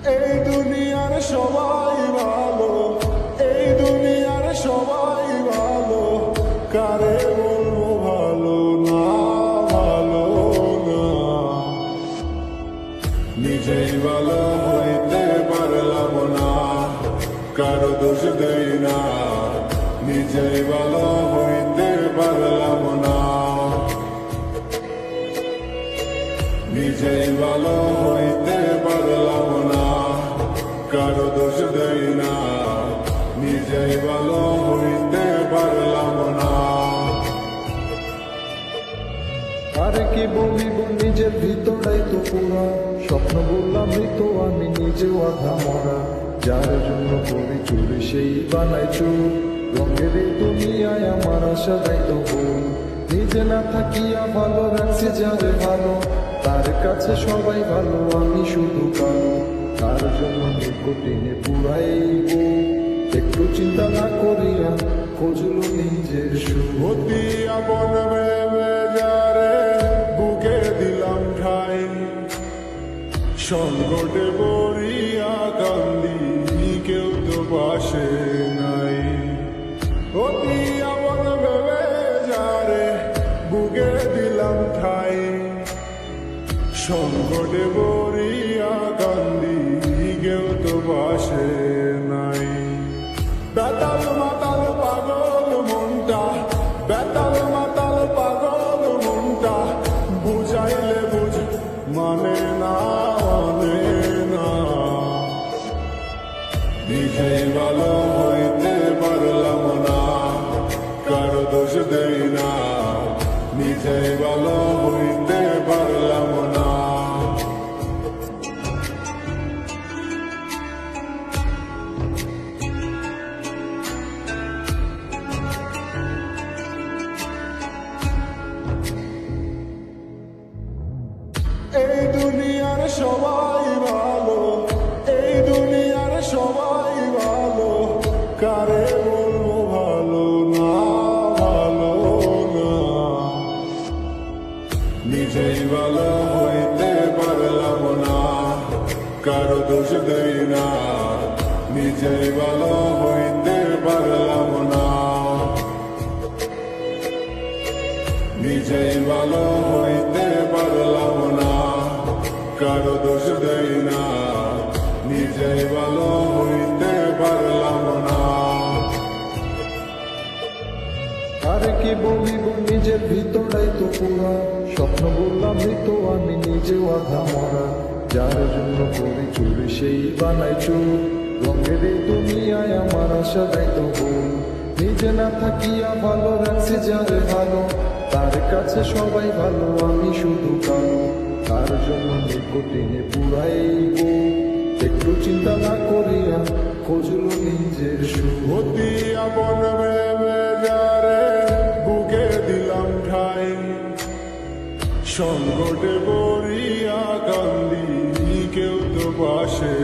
এই দুনিয়ার সবাই ভালো, এই দুনিয়ার সবাই ভালো, কারে বলবো ভালো না, ভালো না। নিজেই ভালো হইতে পারলাম না, কারো দোষ দেই না। নিজেই ভালো হইতে পারলাম না, নিজেই ভালো হইতে পারলাম না, কারো দোষ দেই না। নিজেই ভালো হইতে পারলাম না। আরে কি বলিব নিজের ভিতরাই তো পুরা স্বপ্ন বললাম মৃত আমি নিজেও আধা মরা। যার জন্য করি চুরি সেই বানাই চুর, রঙের এই দুনিয়ায় আমার আশা যাই তো ভুল। নিজে না থাকিয়া ভালো রাখছি যারে ভালো, তার কাছে সবাই ভালো আমি শুধু কালো। তার জন্য নিকটিনে পুরাইব, একটু চিন্তা না করিয়া খোঁজলো নিজের সুখ। অতি আপন ভেবে যারে বুকে দিলাম ঠাই, সংকটে পড়িয়া কান্দি কেউ তো পাশে নাই। অতি আপন ভেবে যারে বুকে দিলাম ঠাই, সংকটে পড়িয়া কান্দি কেউ তো পাশে নাই। বেতাল মাতাল পাগল মনটা, বেতাল মাতাল পাগল মনটা, বুঝাইলে বুঝ মানে না, মানে না। নিজেই ভালো হইতে পারলাম না, কারো দোষ দেই না। নিজেই ভালো হইতে পারলাম না। এই দুনিয়ার সবাই ভালো, এই দুনিয়ার সবাই ভালো, কারে বলবো ভালো না, ভালো না। নিজেই ভালো হইতে পারলাম না, কারো দোষ দেই না। নিজেই ভালো হইতে পারলাম না, নিজেই ভালো হইতে পারলাম না, কারো দোষ দেই না। নিজেই ভালো হইতে পারলাম না। আরে কি বলিব নিজের ভিতরাই তো পুরা স্বপ্ন বললাম মৃত আমি নিজেও আধা মরা। যার জন্য করি চুরি সেই বানাই চুর, রঙের এই দুনিয়ায় আমার আশা যাই তো ভুল। নিজে না থাকিয়া ভালো রাখছি যারে ভালো, তার কাছে সবাই ভালো আমি শুধু কালো। তার জন্য নিকটিনে পুরাইব, একটু চিন্তা না করিয়া খোঁজলো নিজের সুখ। অতি আপন ভেবে যারে বুকে দিলাম ঠাই, সংকটে পড়িয়া কান্দি কেউ তো পাশে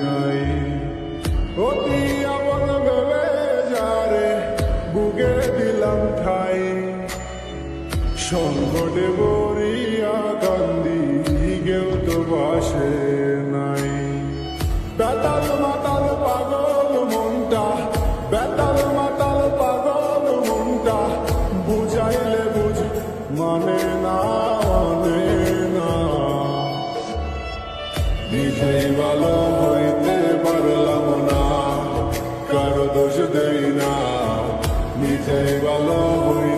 নাই। অতি আপন ভেবে যারে বুকে দিলাম ঠাই, সংকটে পড়িয়া কান্দি কেউ তো পাশে নাই। বেতাল মাতাল পাগল মনটা, বেতাল মাতাল পাগল মনটা, বুঝাইলে বুঝ মানে না, মানে না। নিজেই ভালো হইতে পারলাম না, কারো দোষ দেই না। নিজেই ভালো হই